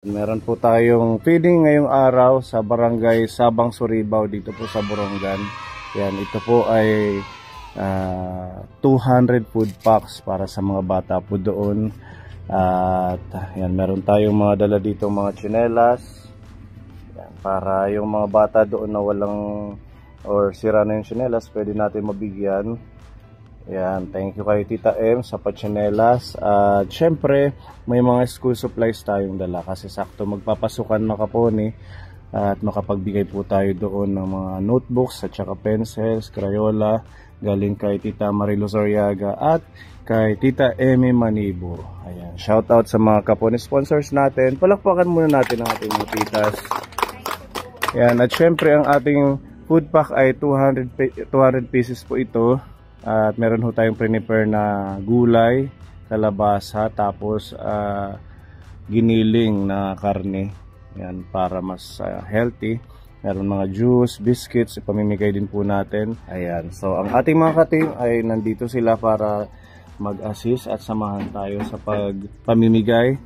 Meron po tayong feeding ngayong araw sa Barangay Sabang Suribao dito po sa Borongan. Yan, ito po ay 200 food packs para sa mga bata po doon. At yan, meron tayong mga dala dito mga tsinelas. Yan, para yung mga bata doon na walang or sira na yung tsinelas, pwede natin mabigyan. Yan, thank you kay Tita M sa patsinelas. At syempre, may mga school supplies tayong dala kasi sakto magpapasukan na Kaponi. At makapagbigay po tayo doon ng mga notebooks at saka pencils, crayola, galing kay Tita Marilo Zoriaga at kay Tita Emmy Manibo. Ayan, shout out sa mga Kaponi sponsors natin. Palakpakan muna natin ang ating mga titas. Yan, at syempre ang ating food pack ay 200 pieces po ito. At meron ho tayong prepare na gulay, kalabasa, tapos giniling na karne. Yan, para mas healthy. Meron mga juice, biscuits, ipamimigay din po natin. Ayan, so ang ating mga ka-team ay nandito sila para mag-assist at samahan tayo sa pagpamimigay.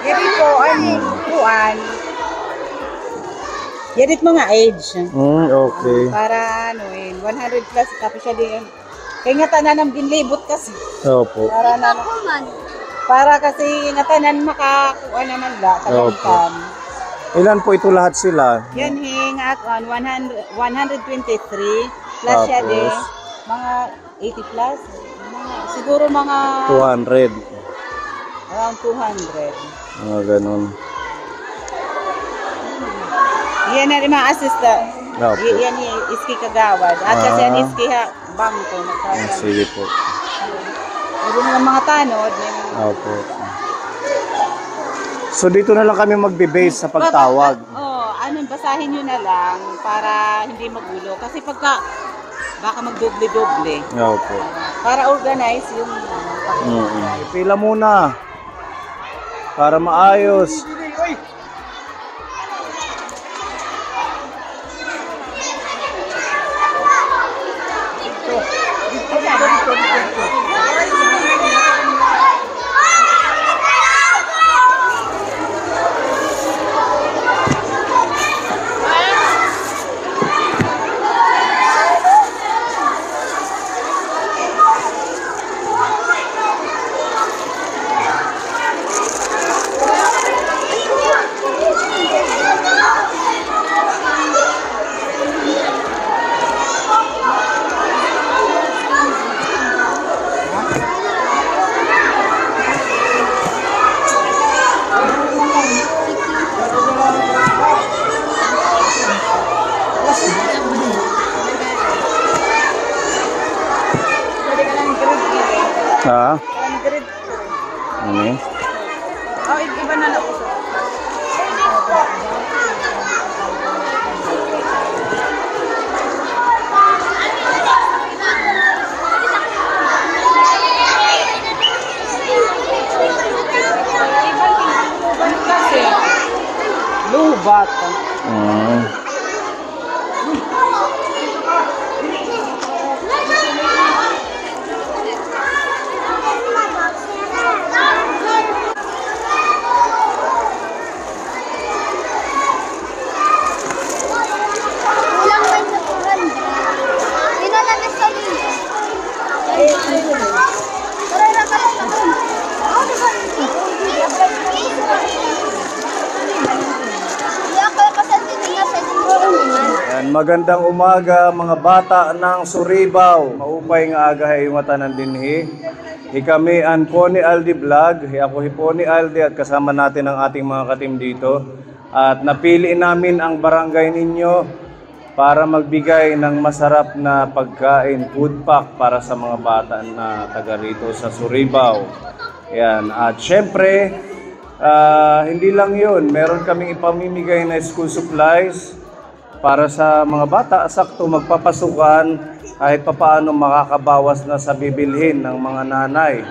Yan po, kuan. Yan mga age. Okay. Para 100 plus tapos siya din. Kaya nga tanan ginlibot kasi. Opo. Para kasi nga tanan makakuha naman la sa gamitan. Ilan po ito lahat sila? Yan nga 123 plus siya din mga 80 plus. Siguro mga 200. Around 200. Mga ganun. Yan na rin mga assistant. Yan yung iski kagawad. At kasi yan iski bangko. Sige po. Meron mga tanod. Opo. So dito na lang kami magbe-base sa pagtawag. Basahin nyo na lang para hindi magulo. Kasi pagka baka magdoble-doble. Opo. Para organize yung Pila muna. Para maayos. Ha? 100. Ano? Iba na lang po. Lubat. Magandang umaga mga bata ng Suribao. Maupay nga aga ay yung tanan dinhi. Kami ang Pony Aldi Vlog. Ako si Pony Aldi at kasama natin ang ating mga katim dito. At napili namin ang barangay ninyo para magbigay ng masarap na pagkain, food pack para sa mga bata na taga rito sa Surigao. Yan. At syempre, hindi lang yun. Meron kaming ipamimigay na school supplies para sa mga bata. Sakto magpapasukan kahit papaano makakabawas na sa bibilhin ng mga nanay.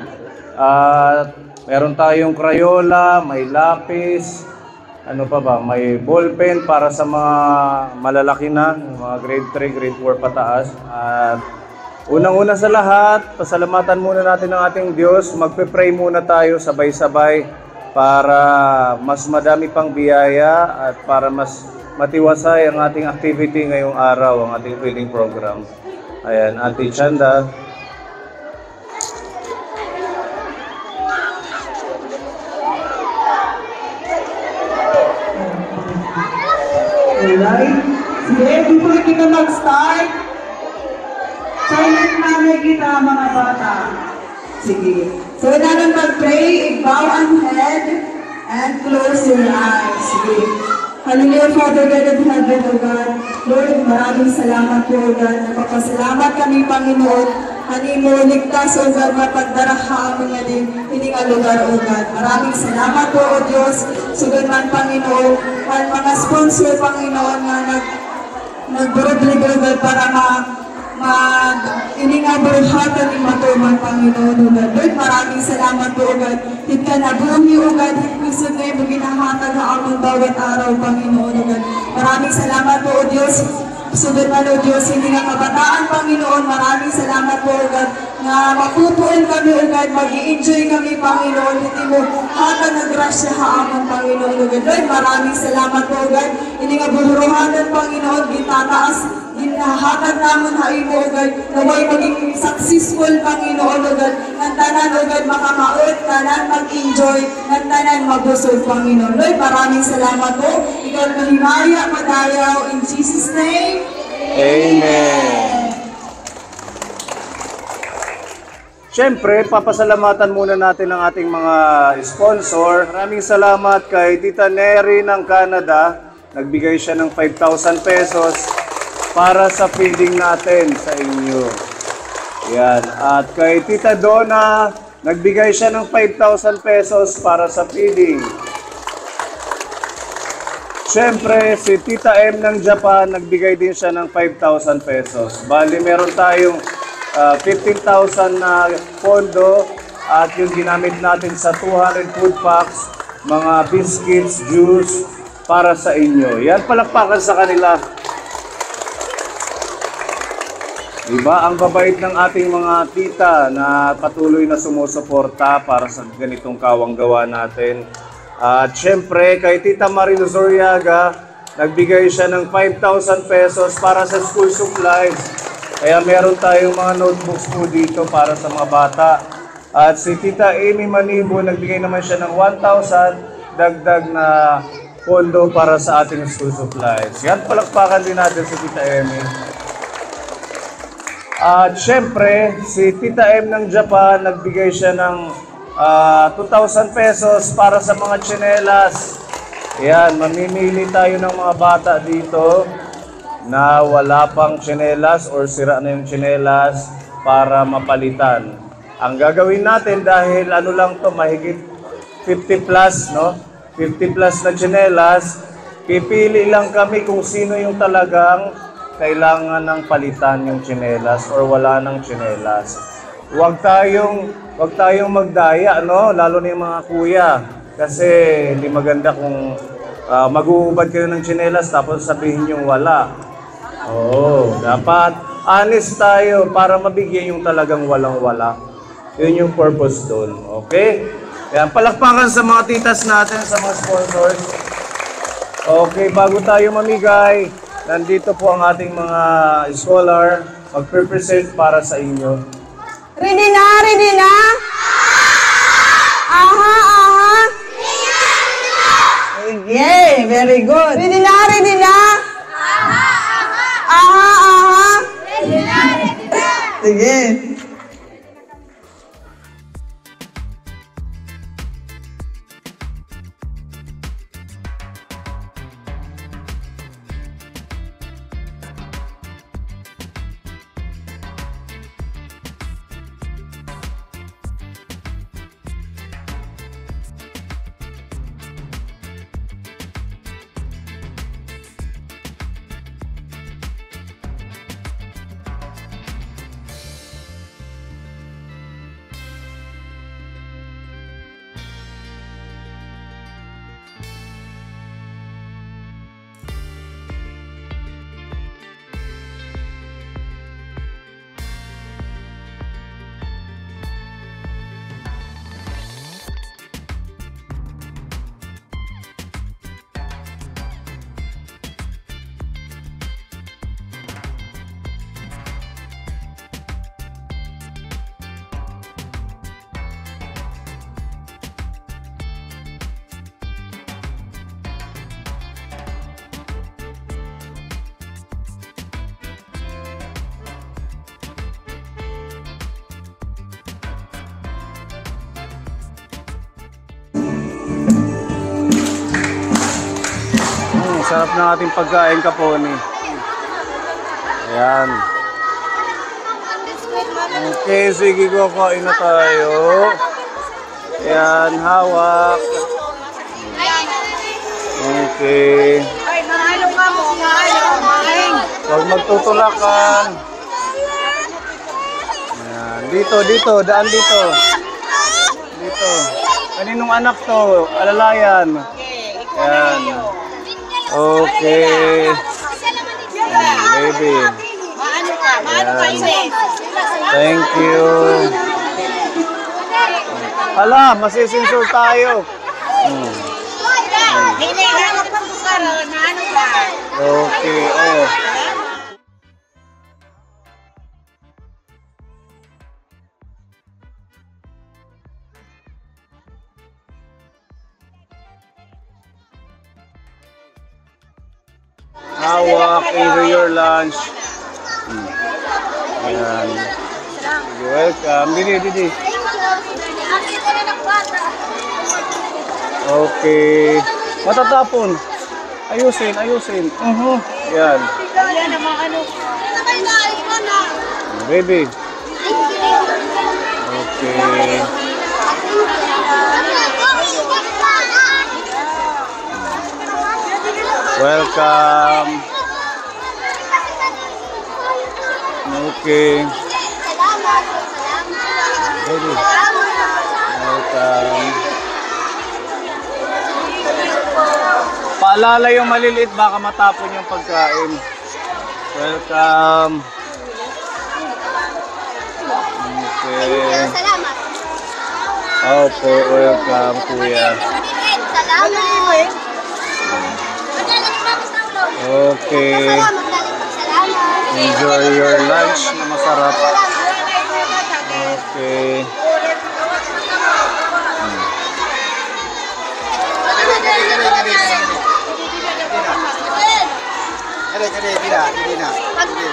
At meron tayong Crayola, may lapis, ano pa ba, may ballpen para sa mga malalaki na, mga grade 3, grade 4 pataas. At unang-una sa lahat, pasalamatan muna natin ang ating Diyos. Magpe-pray muna tayo sabay-sabay para mas madami pang biyaya at para mas matiwasay ang ating activity ngayong araw, ang ating feeding program. Ayan, Ate Chanda. Alright. Sige, before kita mag-start, silent manner kita mga bata. Sige. So, natin mag-pray, bow ang head, and close your eyes. Sige. Hallelujah, Father God of heaven, O God. Lord, maraming salamat po, O God. Napapasalamat kami, Panginoon. Hani mo, ligtas, O God, mapagdaraha ang mga hiling lugar, O God. Maraming salamat po, O Diyos. Sugod man, Panginoon, at mga sponsor, Panginoon, nga nagburod-libre, O God, para iningaburuhatan ni matuman, Panginoon, O God. Lord, maraming salamat po, O God. Hit ka na buhi, O God. Hit kusog na yung ginahangad na among bawat araw, Panginoon, O God. Maraming salamat po, O Diyos. Sugod man, O Diyos, hindi nga kabataan, Panginoon. Maraming salamat po, O God, na mapupuin kami, O God. Mag-i-enjoy kami, Panginoon. Hindi mo hatag na grasya haamon, Panginoon, O God. Lord, maraming salamat po, O God. Hindi nga buruhanan, Panginoon. Gitataas hinahatag naman hain mo, O God, naway maging successful, Panginoon, O God, ng tanan, O God, makamaot, tanan mag-enjoy, ng tanan mabusog, Panginoon. Lord, maraming salamat po. Ikaw mahimaya, madayaw, in Jesus' name. Amen. Siyempre, papasalamatan muna natin ang ating mga sponsor. Maraming salamat kay Tita Neri ng Canada. Nagbigay siya ng 5,000 pesos para sa feeding natin sa inyo. Yan. At kay Tita Donna, nagbigay siya ng 5,000 pesos para sa feeding. Siyempre, si Tita M ng Japan, nagbigay din siya ng 5,000 pesos. Bali, meron tayong 15,000 na pondo at yung ginamit natin sa 200 food packs, mga biscuits, juice, para sa inyo. Yan, palakpakan sa kanila. Diba? Ang babait ng ating mga tita na patuloy na sumusuporta para sa ganitong kawang gawa natin. At syempre, kay Tita Marilo Zoriaga, nagbigay siya ng 5,000 pesos para sa school supplies. Kaya meron tayong mga notebooks po dito para sa mga bata. At si Tita Amy Manibo, nagbigay naman siya ng 1,000 dagdag na pondo para sa ating school supplies. Yan, palakpakan din natin si Tita Amy. At syempre, si Tita M ng Japan, nagbigay siya ng 2,000 pesos para sa mga tsinelas. Yan, mamimili tayo ng mga bata dito na wala pang tsinelas or sira na yung tsinelas para mapalitan. Ang gagawin natin dahil ano lang to, mahigit 50 plus, no? 50 plus na tsinelas, pipili lang kami kung sino yung talagang kailangan ng palitan yung tsinelas or wala ng tsinelas. Huwag tayong magdaya, no? Lalo na yung mga kuya. Kasi hindi maganda kung mag-uubad kayo ng tsinelas tapos sabihin yung wala. Oo, dapat honest tayo para mabigyan yung talagang walang-wala. Yun yung purpose doon. Okay? Yan, palakpakan sa mga titas natin, sa mga sponsors. Okay, bago tayo mamigay, nandito po ang ating mga scholar magpe-present para sa inyo. Ready na? Ready na? Aha, aha. Sige, very good. Ready na? Ready na? Aha, aha. Ready na? Ready na? Sige. sarap ng ating pagkain, Kaponi. Ayan. Okay, sige, kakain na tayo. Ayan, hawak. Okay. Huwag magtutulakan. Ayan. Dito, daan dito. Dito. Kaninong anak to? Alalayan. Ayan. Okay. Baby. Ayan. Thank you. Hala, masisinsure tayo. Okay, oh. Hawak, enjoy your lunch. Ayan. You're welcome. Didi. Okay. Matatapon. Ayusin. Yan. Baby. Okay. Welcome. Okay. Baby. Welcome. Paalala yung maliliit, baka matapon yung pagkain. Welcome. Okay. Opo, welcome, kuya. Okay. Enjoy your lunch na masarap. Okay.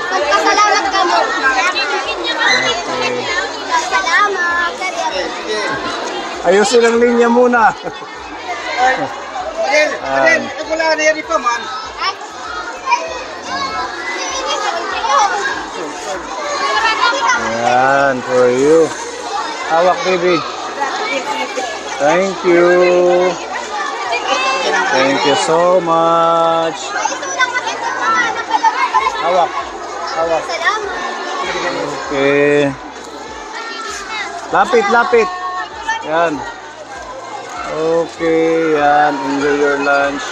Pagpasalamat ka mo. Salamat. Ayusin ang linya muna. Ayan, for you. Hawak, baby. Thank you. Thank you so much. Hawak. Okay. Lapit. Yan. Okay, yan. Enjoy your lunch.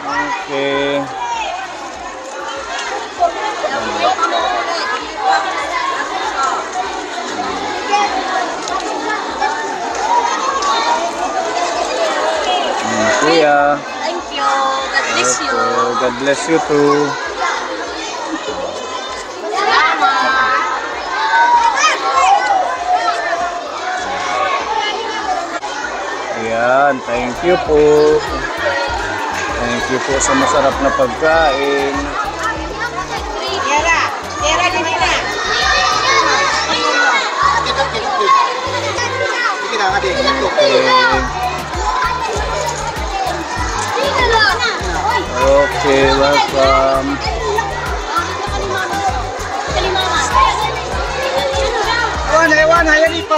Okay. Kuya. Thank you. God bless you. God bless you too. Ayan, thank you po. Thank you po sa masarap na pagkain. Tira din na. Okay, welcome. Ewan, yan ipo.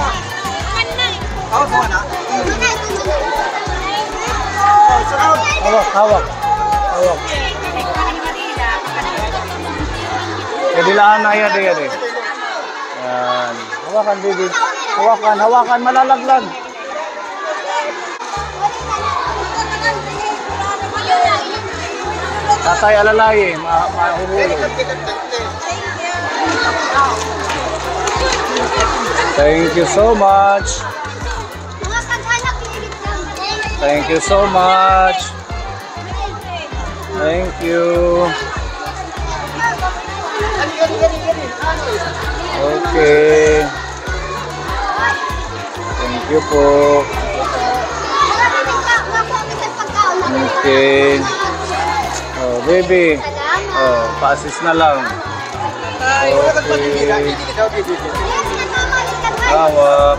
Hawak. Kadilaan na yan. Yan. Hawakan, baby. Hawakan, malalaglag. Tatay alalay, mahuhulog. Thank you so much. Thank you so much. Thank you. Okay. Thank you po. Okay. Oh, baby. Oh, pa-assist na lang. Okay. Hawak.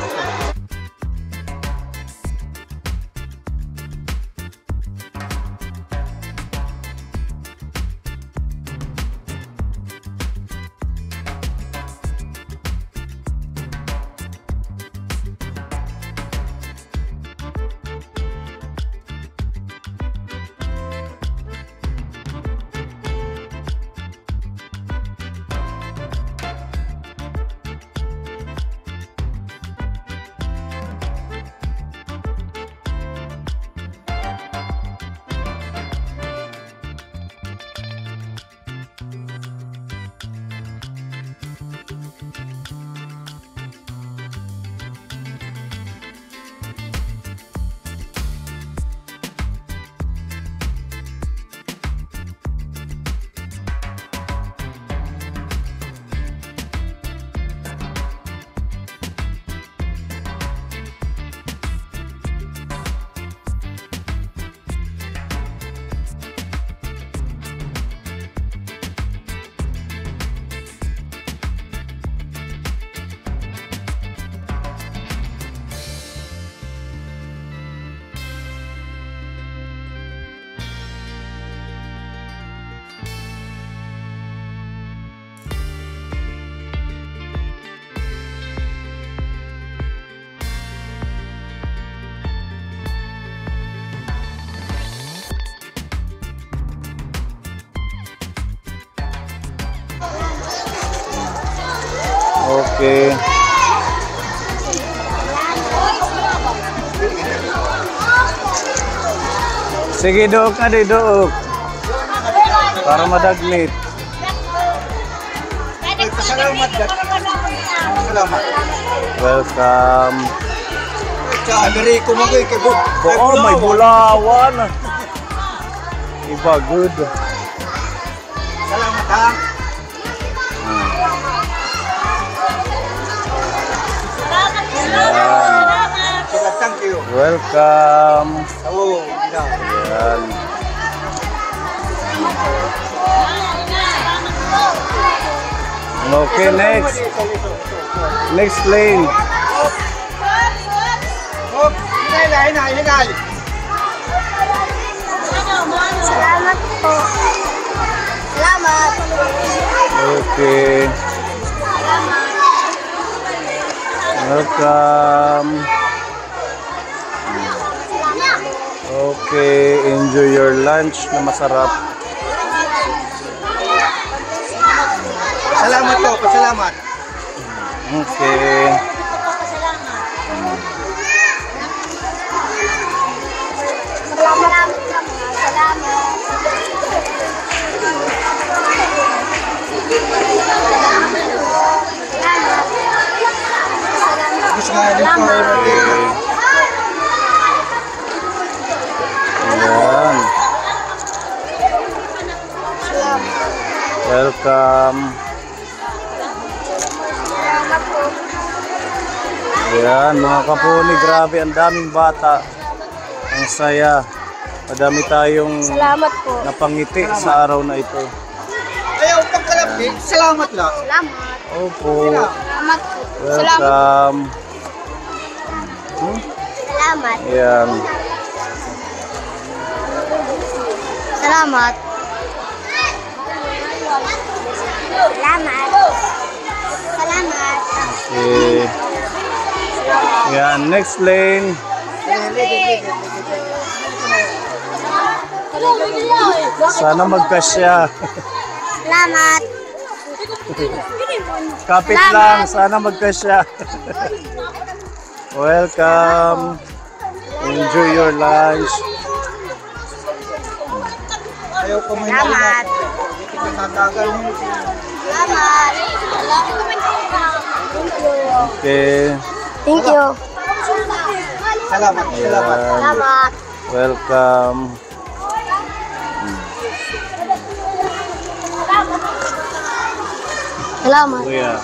Sige, dook na di, dook. Para madagnit. Salamat. Salamat. Welcome. Ameriko mo kay Oh, may bulawan. Iba, good. Salamat ha. Thank you. Welcome. Oh, Yan. Okay, next. Next lane. Oh, hinay. Salamat po. Salamat. Okay. Welcome. Okay, enjoy your lunch na masarap. Salamat po, pasalamat. Okay. Salamat. Gusto nga din po. Ayan. Welcome. Ayan, mga kapuni, grabe, ang daming bata. Ang saya. Madami tayong Salamat po. napangiti sa araw na ito. Ayaw pang kalapit, salamat lang. Salamat. Opo. Salamat po. Welcome. Salamat. Ayan. Salamat. Salamat. Salamat. Okay. Ayan, next lane. Sana magkasya. Salamat. Kapit lang, sana magkasya. Welcome. Enjoy your lunch. Ayaw ko may Salamat. natagal mo. Salamat. Okay. Thank you. Salamat. Ayan. Salamat. Welcome. Salamat. Kuya.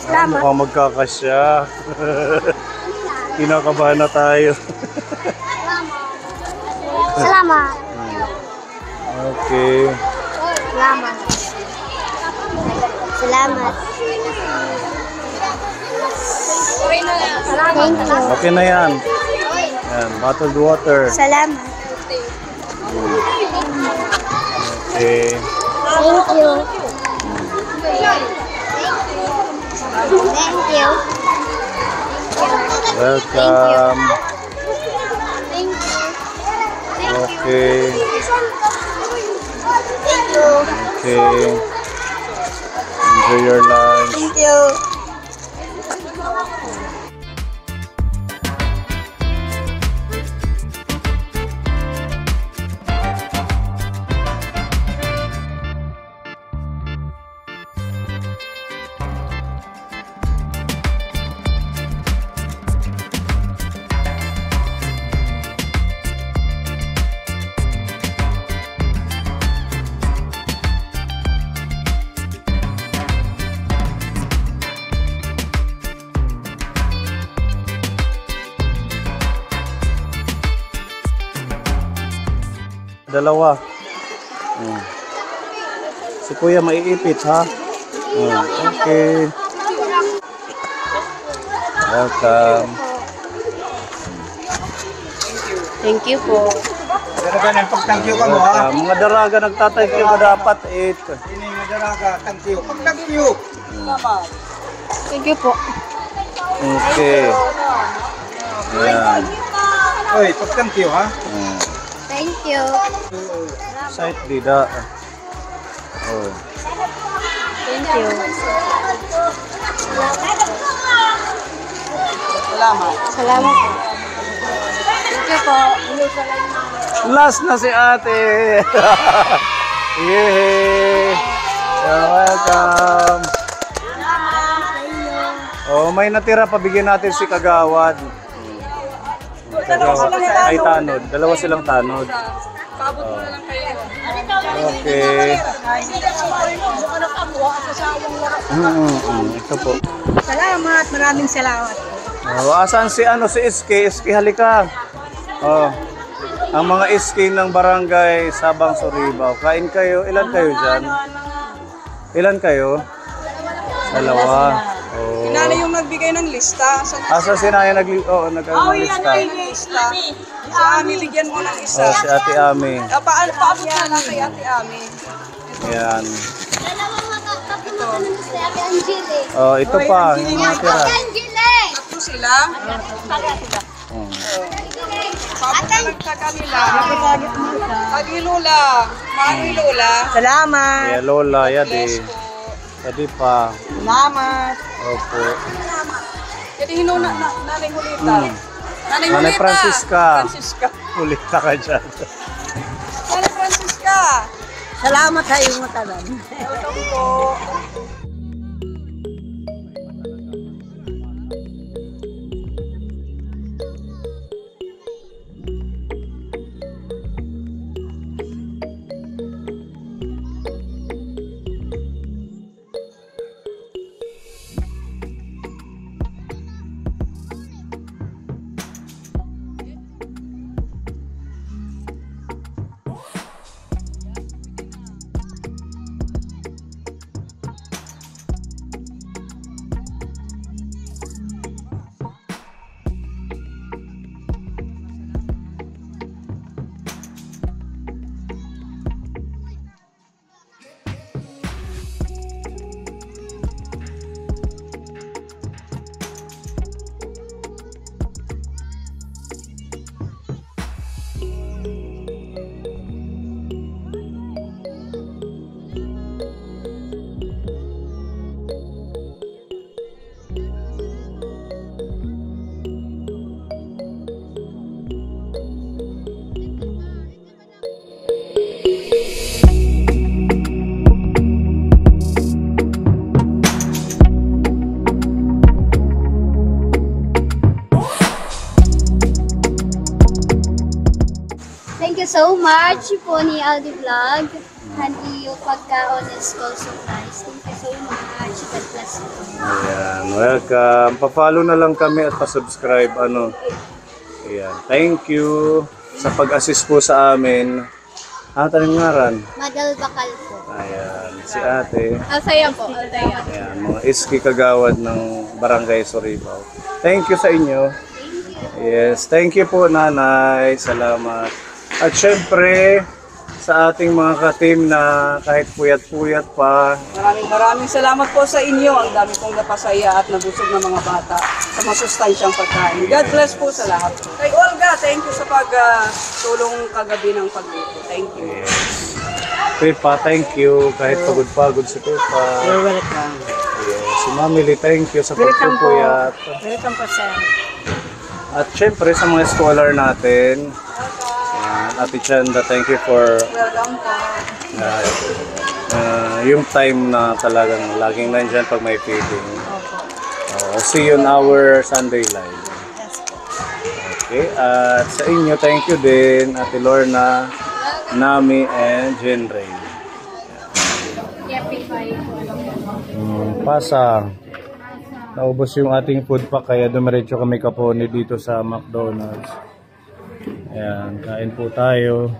Salamat. Mukhang magkakasya. Kinakabahan na tayo. Salamat. Okay. Salamat. Salamat. Thank you. Okay na yan. Yan, bottled water. Salamat. Okay. Thank you. Thank you. Welcome. Thank you. Okay. Thank you. Okay. Enjoy your lunch. Thank you. Dalawa. Si Kuya maiipit, ha? Okay. Welcome. Thank you po. Pero ka ng pag-thank you ka mo ha. Mga daraga nagtatay kayo dapat 8. Ini yung daraga, thank you. Pag-thank you. Thank you po. Okay. Ayan. Oy, pag-thank you ha. Thank you. Site dida. Oh. Thank you. Salamat. Salamat po. Thank you po. Last na si ate. Yay! You're welcome. Oh, may natira, pabigyan natin si Kagawad. Ay, tanod. Dalawa silang tanod. Oh. Okay. Ito po. Salamat, maraming salamat. Oh, asan si si SK? SK, halika. Oh. Ang mga SK ng barangay Sabang Surigao. Kain kayo. Ilan kayo dyan? Ilan kayo? Dalawa. Oh. Nanay yung nagbigay ng lista. Asa si Naya nagkaroon ng lista? Lista. Si Ami, bigyan mo ng isa. Oh, si Ate Ami. Paabot na lang kay Ate Ami. Ayan. Ate Angele. Oh, ito pa. Yung natira. Ate Angele. Tatlo sila. Oh. Paabot na lang sa kanila. Kagi Lola. Mami Lola. Salamat. Yeah, Lola, yadi. Yadi pa. Salamat. Opo. Jadi hinuna na Nanay Julita. Nanay Francisca. Francisca. Ulita ka dyan. Nanay Francisca. Salamat sa iyong matalan. Welcome po. Thank you so much po ni Aldi Vlog. Handi yung pagka-honest call surprise. Thank you so much. God bless you. Ayan, welcome. Pa-follow na lang kami at pa-subscribe. Ayan, thank you sa pag-assist po sa amin. Tanong ngaran? Madal Bakal po. Ayan, si ate. Althea po. Althea. Ayan, mga iski kagawad ng Barangay Surigao. Thank you sa inyo. Yes, thank you po nanay. Salamat. At syempre, sa ating mga ka-team na kahit puyat-puyat pa. Maraming salamat po sa inyo. Ang dami pong napasaya at nabusog ng mga bata sa masustansyang pagkain. God bless po sa lahat. Kay Olga, thank you sa pagtulong kagabi ng pagluto. Thank you. Yes. Pepa, thank you. Kahit pagod-pagod si Pepa. You're welcome. Yes. Si Mami Lee, thank you sa pagpupuyat. Welcome po, sir. At syempre sa mga scholar natin. Ayan, Ate Chanda, thank you for Welcome po. yung time na talagang laging nandyan pag may feeding. See you on our Sunday live. Okay, at sa inyo, thank you din, Ate Lorna, Nami, and Jen Ray. Pasang. Naubos yung ating food pack, kaya dumiretso kami kaponi dito sa McDonald's. Ayan, kain po tayo.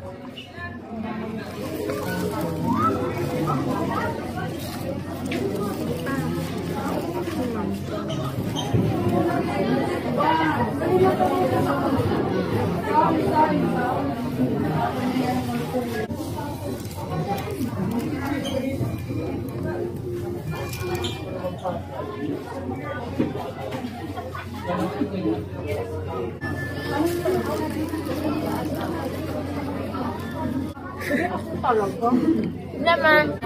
Naman.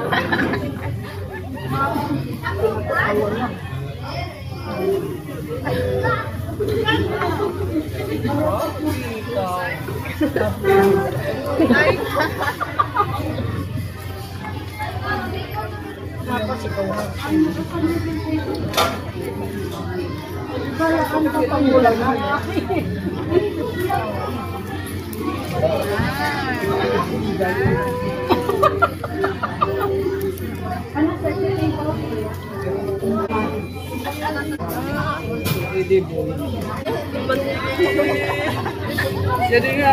Jadi nga.